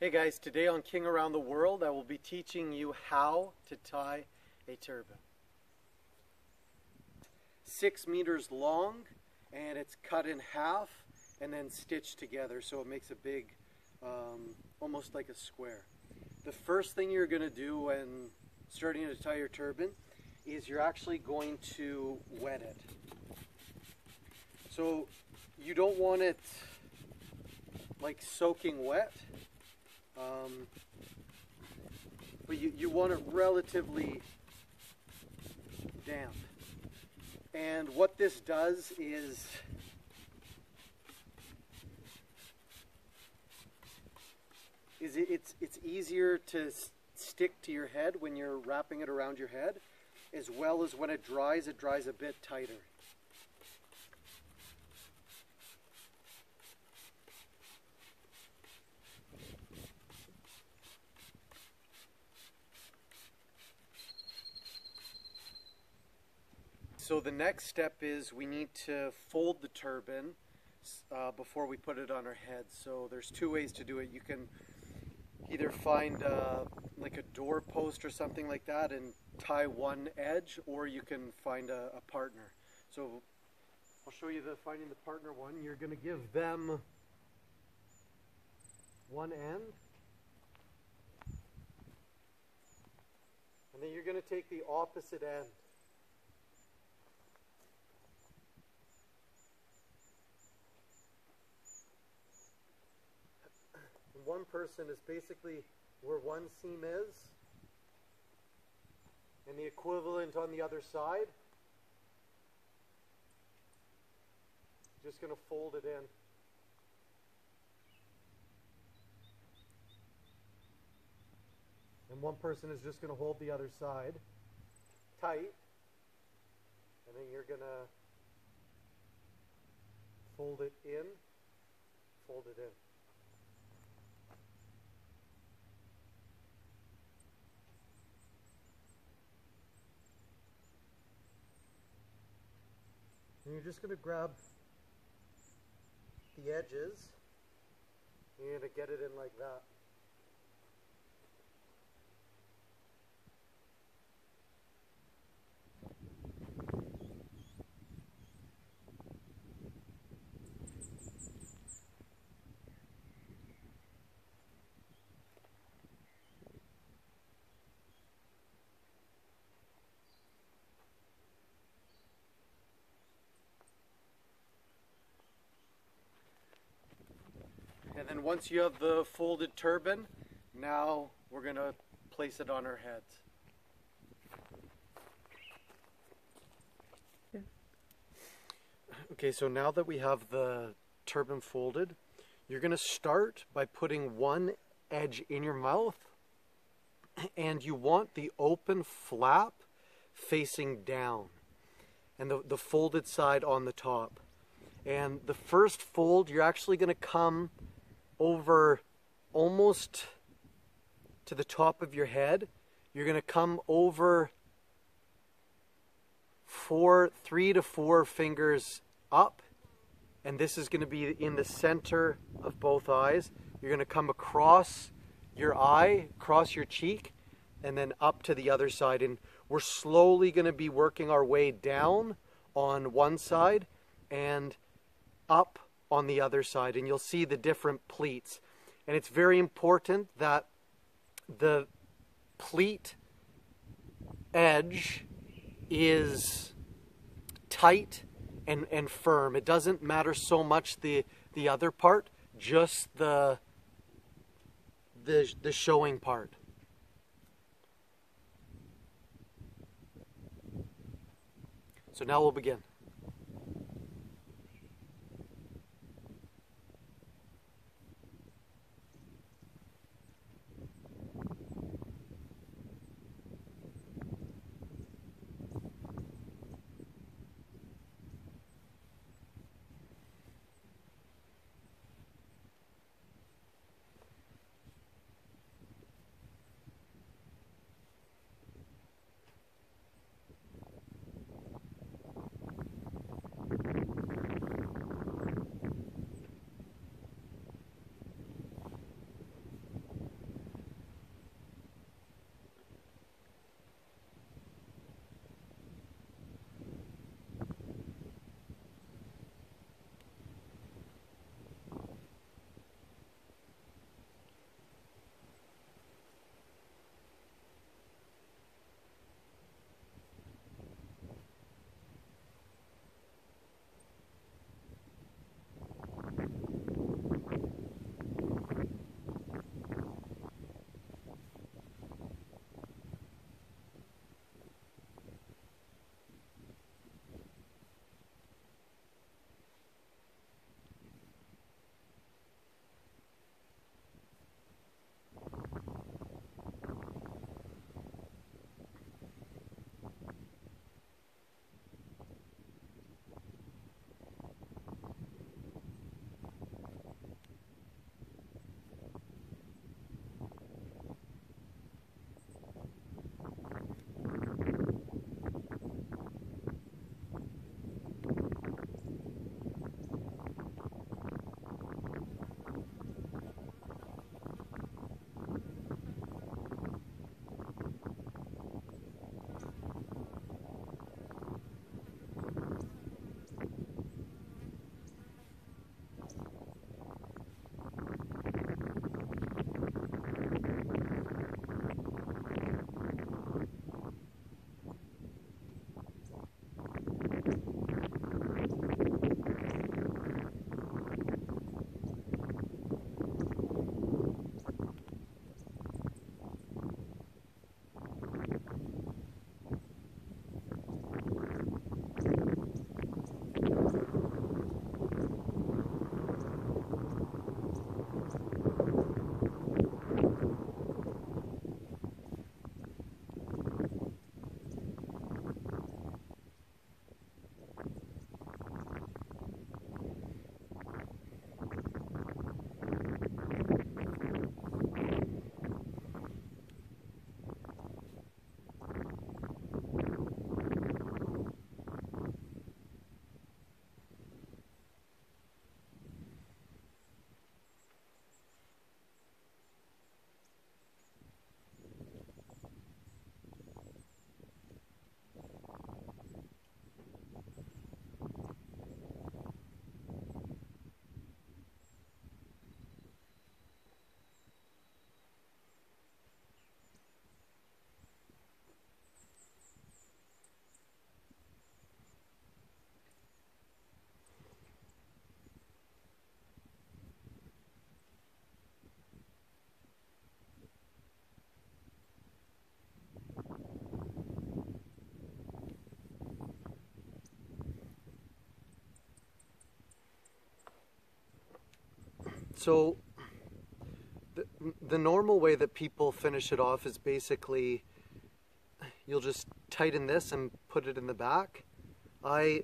Hey guys, today on King Around the World I will be teaching you how to tie a turban. 6 meters long, and it's cut in half and then stitched together so it makes a big, almost like a square. The first thing you're going to do when starting to tie your turban is you're actually going to wet it. So you don't want it like soaking wet. But you want it relatively damp. And what this does is it's easier to stick to your head when you're wrapping it around your head, as well as when it dries a bit tighter. So the next step is we need to fold the turban before we put it on our head. So there's two ways to do it. You can either find like a door post or something like that and tie one edge, or you can find a partner. So I'll show you the finding the partner one. You're going to give them one end, and then you're going to take the opposite end. One person is basically where one seam is, and the equivalent on the other side. Just going to fold it in. And one person is just going to hold the other side tight, and then you're going to fold it in, fold it in. And you're just going to grab the edges and get it in like that. And then once you have the folded turban, now we're going to place it on our heads. Yeah. Okay, so now that we have the turban folded, you're going to start by putting one edge in your mouth, and you want the open flap facing down and the folded side on the top. And the first fold, you're actually going to come over almost to the top of your head. You're going to come over 3 to 4 fingers up, and this is going to be in the center of both eyes. You're going to come across your eye, across your cheek, and then up to the other side. And we're slowly going to be working our way down on one side and up on the other side, and you'll see the different pleats. And it's very important that the pleat edge is tight and firm. It doesn't matter so much the other part, just the showing part. So now we'll begin. So the normal way that people finish it off is basically you'll just tighten this and put it in the back. And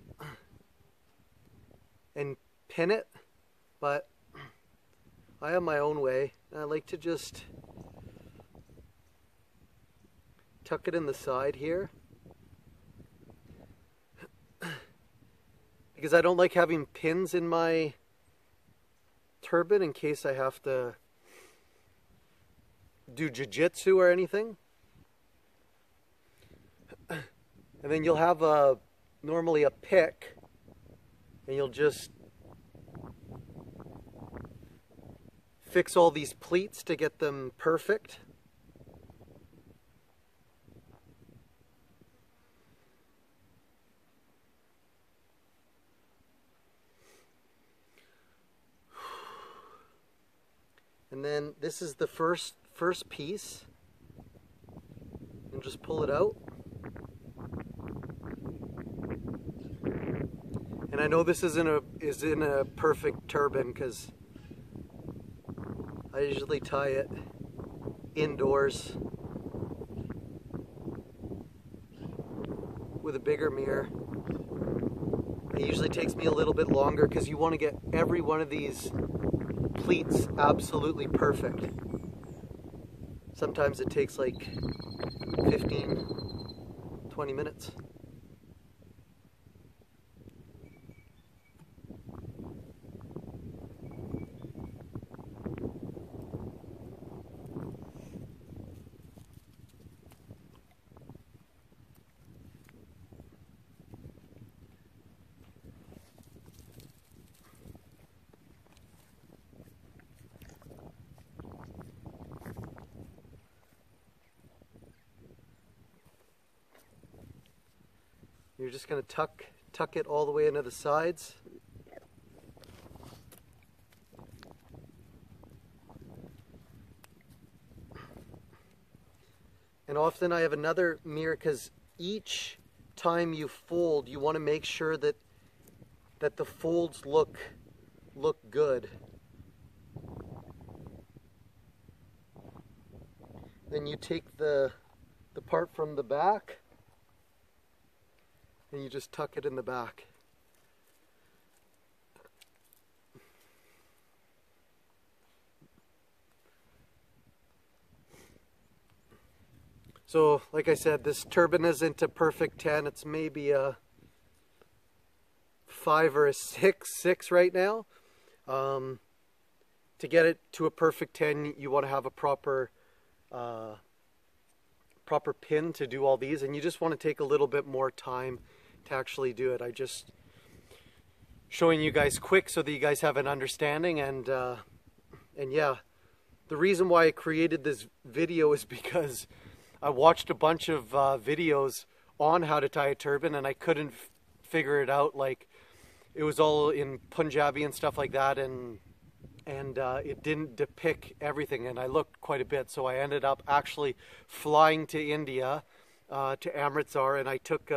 pin it, but I have my own way. I like to just tuck it in the side here because I don't like having pins in my turban in case I have to do jiu-jitsu or anything. And then you'll have normally a pick, and you'll just fix all these pleats to get them perfect. And then this is the first piece. And just pull it out. And I know this isn't a perfect turban because I usually tie it indoors with a bigger mirror. It usually takes me a little bit longer because you want to get every one of these pleats absolutely perfect. Sometimes it takes like 15, 20 minutes. You're just going to tuck it all the way into the sides. And often I have another mirror because each time you fold, you want to make sure that the folds look good. Then you take the part from the back and you just tuck it in the back. So, like I said, this turban isn't a perfect 10. It's maybe a 5 or a 6 right now. To get it to a perfect 10, you want to have a proper pin to do all these, and you just want to take a little bit more time to actually do it. I just showing you guys quick so that you guys have an understanding, and yeah, the reason why I created this video is because I watched a bunch of videos on how to tie a turban and I couldn't figure it out. Like, it was all in Punjabi and stuff like that, and it didn't depict everything, and I looked quite a bit, so I ended up actually flying to India, to Amritsar, and I took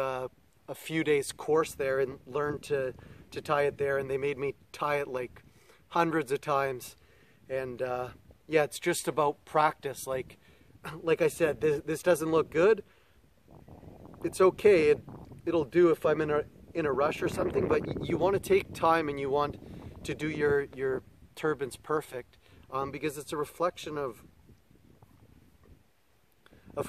a few days course there and learned to tie it there, and they made me tie it like hundreds of times. And yeah, it's just about practice. Like I said, this doesn't look good. It's okay. It'll do if I'm in a rush or something, but you want to take time and you want to do your turbans perfect, because it's a reflection of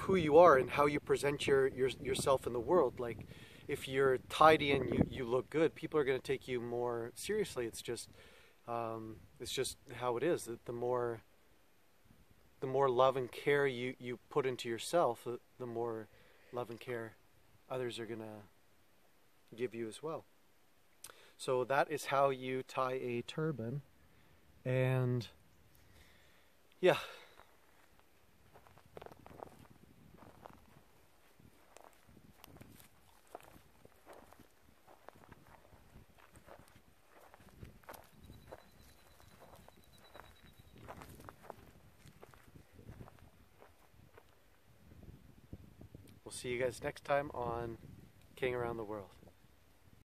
who you are and how you present yourself in the world. Like, if you're tidy and you look good, people are going to take you more seriously. It's just how it is. The more love and care you put into yourself, the more love and care others are going to give you as well. So that is how you tie a turban. And yeah. We'll see you guys next time on King Around the World.